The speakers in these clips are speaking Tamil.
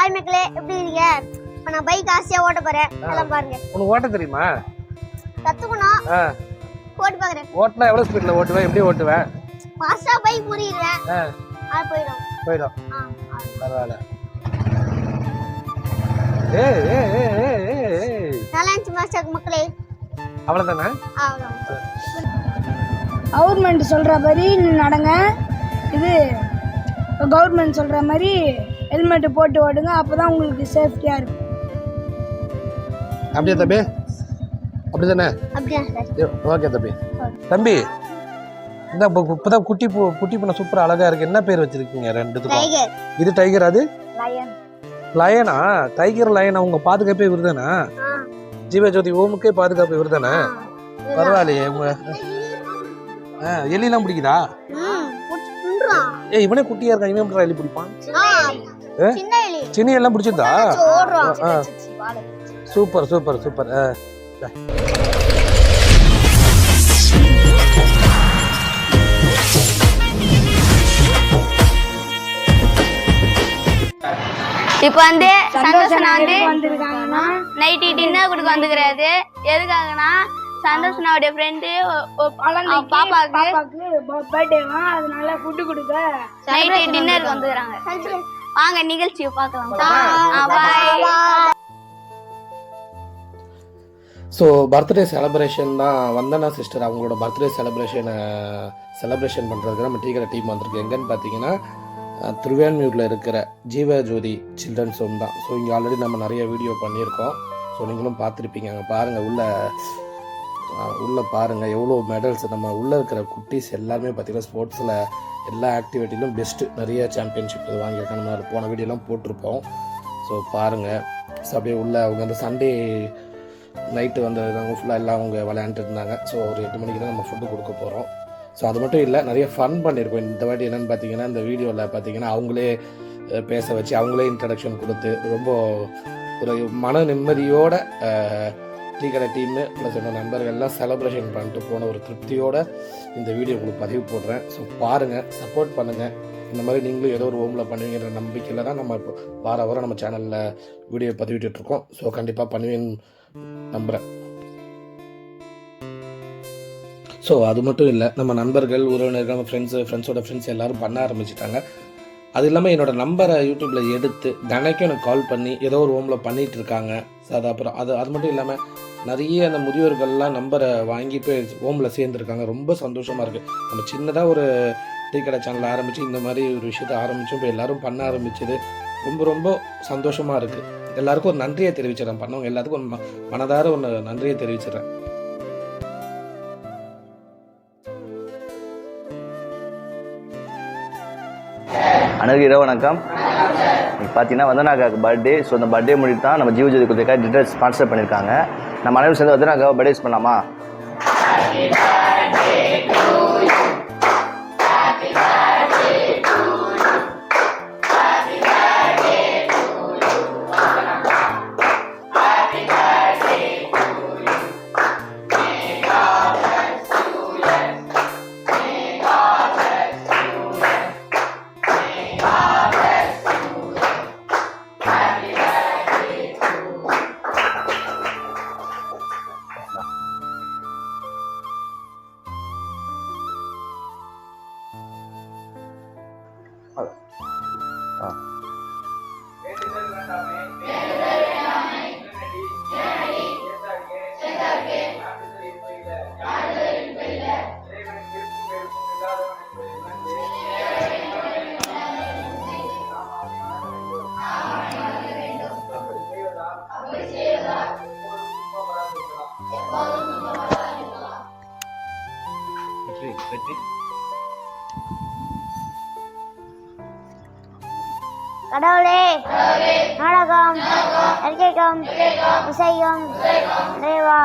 ஹாய் மக்களே, எப்படி இருக்கீங்க? இப்போ நான் பைக் ஆசையா ஓட்ட போறேன். எல்லாம் பாருங்க. உனக்கு ஓட்ட தெரியுமா? கத்துக்கணும். ஓட்டு பாக்குறேன். ஓட்டுனா எவ்வளவு ஸ்பீட்ல ஓட்டுவேன்? எப்படி ஓட்டுவேன்? ஃபாஸ்டா பைக் புரியுறேன். அது போயிடும். பரவாயில்ல. ஏய் ஏய் ஏய் ஏய் நல்லா இருந்துச்சு மாஸ்டர் மக்களே. அவ்வளவுதானே? கவர்மெண்ட் சொல்ற மாதிரி நடங்க. இது கவர்மெண்ட் சொல்ற மாதிரி ஹெல்மெட் போட்டு ஓடுங்க. அப்பதான் உங்களுக்கு சேஃப்டியா இருக்கும். அப்படியே தம்பி? அப்படிதானே? ஓகே தம்பி. தம்பி இந்த இப்பதான் குட்டி பண்ண சூப்பரா அழகா இருக்கு. என்ன பேர் வச்சிருக்கீங்க ரெண்டுத்துக்கும்? இது டைகர், அது லயனா? டைகர் லயனா உங்க பாதுகாப்பே இவர்தானா? ஜீவஜோதி ஓமுக்கே பாதுகாப்பு இவர்தானே? பரவாயில்லையே. உங்க எலிலாம் பிடிக்குதா? ஏய் இவனே குட்டியா இருக்கான், இவன் எப்படி எலி பிடிப்பான்? சின்ன எல்லாம் பிடிச்சிருந்தா? Super super super. இப்போ வந்து சந்தோஷனா வந்து நைட்டு டின்னர் கொடுக்க வந்துக்கிறாரு. எதுக்காகனா சந்தோஷனாவுடைய ஃப்ரெண்டு பாப்பாக்கு பர்த்டேவா, அதனால ஃபுட் கொடுக்க நைட்டு டின்னருக்கு வந்துக்கிறாங்க. வாங்க நிகழ்ச்சியை பார்க்கலாம். ஸோ பர்த்டே செலிப்ரேஷன் தான். வந்தனா சிஸ்டர் அவங்களோட பர்த்டே செலிப்ரேஷன் பண்ணுறதுக்கு நம்ம டீ கடை டீம் வந்திருக்கு. எங்கன்னு பார்த்தீங்கன்னா திருவேன்மியூரில் இருக்கிற ஜீவஜோதி சில்ட்ரன்ஸ் ஹோம் தான். ஸோ இங்கே ஆல்ரெடி நம்ம நிறைய வீடியோ பண்ணியிருக்கோம். ஸோ நீங்களும் பார்த்துருப்பீங்க. அங்கே பாருங்கள், உள்ளே பாருங்கள் எவ்வளோ மெடல்ஸ். நம்ம உள்ளே இருக்கிற குட்டீஸ் எல்லாருமே பார்த்திங்கன்னா ஸ்போர்ட்ஸில் எல்லா ஆக்டிவிட்டிலும் பெஸ்ட்டு. நிறைய சாம்பியன்ஷிப் இது வாங்கியிருக்காங்க. நம்ம போன வீடியோலாம் போட்டிருப்போம். ஸோ பாருங்கள். ஸோ அப்படியே உள்ளே அவங்க அந்த சண்டே நைட்டு வந்திருந்தாங்க. ஃபுல்லாக எல்லாம் அவங்க விளையாண்டுட்டு இருந்தாங்க. ஸோ ஒரு 8 மணிக்கு தான் நம்ம ஃபுட்டு கொடுக்க போகிறோம். ஸோ அது மட்டும் இல்லை, நிறைய ஃபன் பண்ணியிருக்கோம். இந்த வாட்டி என்னென்னு பார்த்தீங்கன்னா இந்த வீடியோவில் பார்த்தீங்கன்னா அவங்களே பேச வச்சு அவங்களே இன்ட்ரடக்ஷன் கொடுத்து ரொம்ப ஒரு மன நிம்மதியோட டீ கடை டீமு ப்ளஸ் என்னோட நண்பர்கள்லாம் செலிப்ரேஷன் பண்ணிட்டு போன ஒரு திருப்தியோடு இந்த வீடியோ உங்களுக்கு பதிவு போடுறேன். ஸோ பாருங்கள், சப்போர்ட் பண்ணுங்கள். இந்த மாதிரி நீங்களும் ஏதோ ஒரு ஹோமில் பண்ணுவீங்கிற நம்பிக்கையில் தான் நம்ம இப்போ வாரம் நம்ம சேனலில் வீடியோ பதிவிட்டுருக்கோம். ஸோ கண்டிப்பாக பண்ணுவேன்னு நம்புகிறேன். ஸோ அது மட்டும் இல்லை, நம்ம நண்பர்கள், உறவினர்கள், நம்ம ஃப்ரெண்ட்ஸோட ஃப்ரெண்ட்ஸ் எல்லோரும் பண்ண ஆரம்பிச்சிட்டாங்க. அது இல்லாமல் என்னோடய நம்பரை யூடியூப்பில் எடுத்து தினைக்கும் எனக்கு கால் பண்ணி ஏதோ ஒரு ஹோமில் பண்ணிகிட்டு இருக்காங்க. ஸோ அது அப்புறம் அது மட்டும் இல்லாமல் நிறைய அந்த முதியோர்கள்லாம் நம்பரை வாங்கி போய் ஹோமில் சேர்ந்துருக்காங்க. ரொம்ப சந்தோஷமாக இருக்குது. நம்ம சின்னதாக ஒரு டீ கடை சேனல் ஆரம்பித்து இந்த மாதிரி ஒரு விஷயத்தை ஆரம்பித்தோம். இப்போ எல்லோரும் பண்ண ஆரம்பிச்சது ரொம்ப ரொம்ப சந்தோஷமாக இருக்குது. எல்லாருக்கும் ஒரு நன்றியை தெரிவிச்சிடறேன். பண்ணவங்க எல்லாத்துக்கும் மனதார ஒரு நன்றியை தெரிவிச்சிடறேன். அனைவருக்கும் இரவு வணக்கம். இப்போ பார்த்தீங்கன்னா வந்தனாக்காவுக்கு பர்த்டே. ஸோ அந்த பர்த்டே முடிட்டு தான் நம்ம ஜீவஜோதி கொடுத்துருக்கா டிட்டர்ஸ் ஸ்பான்சர் பண்ணியிருக்காங்க. நம்ம அனைவரும் சேர்ந்து வந்தனாக்காவை பர்த்டேஸ் பண்ணலாமா? கடவுளே, நாடகம், இயற்கைக்கும் இசைக்கும் இறைவா,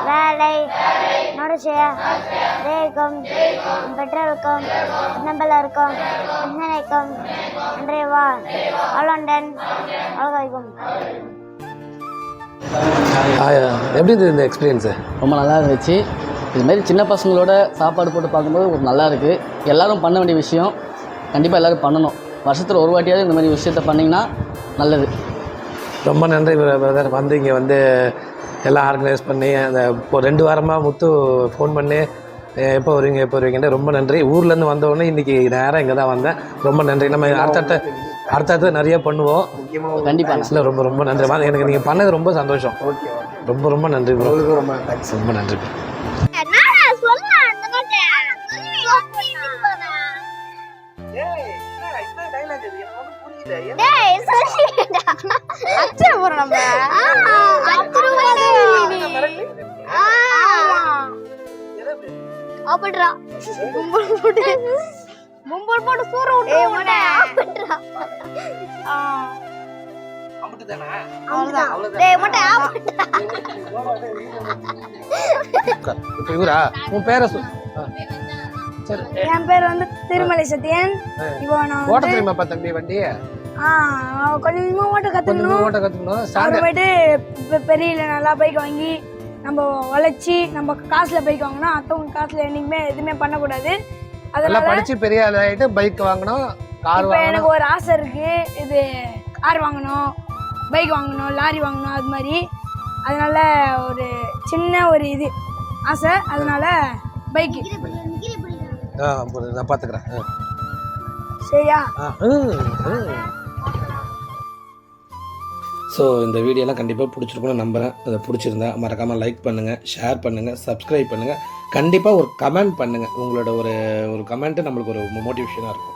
வேலை மனுஷிய இறைக்கும் பெற்றோருக்கும் நம்பலருக்கும் சிந்தனைக்கும் இறைவா, ஆளுடன் அழகாய்க்கும். எப்படி இருந்தது இந்த எக்ஸ்பீரியன்ஸு? ரொம்ப நல்லா இருந்துச்சு. இதுமாரி சின்ன பசங்களோட சாப்பாடு போட்டு பார்க்கும்போது ஒரு நல்லா இருக்குது. எல்லோரும் பண்ண வேண்டிய விஷயம், கண்டிப்பாக எல்லோரும் பண்ணணும். வருஷத்தில் ஒரு வாட்டியாவது இந்த மாதிரி விஷயத்த பண்ணிங்கன்னா நல்லது. ரொம்ப நன்றி பிரதர். வந்து இங்கே வந்து எல்லாம் ஆர்கனைஸ் பண்ணி அந்த இப்போ 2 வாரமாக முத்து ஃபோன் பண்ணி எப்போ வருவீங்கன்ட்டு ரொம்ப நன்றி. ஊர்லேருந்து வந்தவொடனே இன்றைக்கி நேராக இங்கே தான் வந்தேன். ரொம்ப நன்றி. நம்ம அடுத்தடுத்து நிறைய பண்ணுவோம் கண்டிப்பாக. இல்லை ரொம்ப ரொம்ப நன்றி. எனக்கு நீங்கள் பண்ணது ரொம்ப சந்தோஷம். ரொம்ப ரொம்ப நன்றி ப்ரோ. ரொம்ப நன்றி. மும்பல் போட்டு சூற விட்டு இப்போ இவரா உன் பேரை சரி. என் பேர் வந்து திருமலை சத்யன். இப்போ நான் ஓட்ட தெரியுமாப்பா தம்பி வண்டி? கொஞ்சம் கொஞ்சமாக ஓட்ட கற்றுக்கணும். அப்புறமேட்டு பெரிய நல்லா பைக் வாங்கி நம்ம வளைச்சி நம்ம காசுல பைக் வாங்கினா அடுத்தவங்க காசுல என்னைக்குமே எதுவுமே பண்ணக்கூடாது. அதனால படிச்சு பெரிய ஆளாயிட்டு பைக் வாங்கணும், கார் வாங்கணும். எனக்கு ஒரு ஆசை இருக்கு, இது கார் வாங்கணும், பைக் வாங்கணும், லாரி வாங்கணும், அது மாதிரி. அதனால ஒரு சின்ன ஒரு இது ஆசை. அதனால பைக்கு நான் பார்த்துக்கிறேன். சரியா? ஸோ இந்த வீடியோலாம் கண்டிப்பாக பிடிச்சிருக்குன்னு நம்புகிறேன். அதை பிடிச்சிருந்தா மறக்காமல் லைக் பண்ணுங்கள், ஷேர் பண்ணுங்கள், சப்ஸ்கிரைப் பண்ணுங்கள். கண்டிப்பாக ஒரு கமெண்ட் பண்ணுங்கள். உங்களோட ஒரு கமெண்ட்டு நம்மளுக்கு ஒரு மோட்டிவேஷனாக இருக்கும்.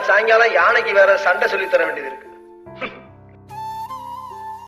சாயங்காலம் யானைக்கு வேற சண்டை சொல்லி தர வேண்டியது இருக்கு.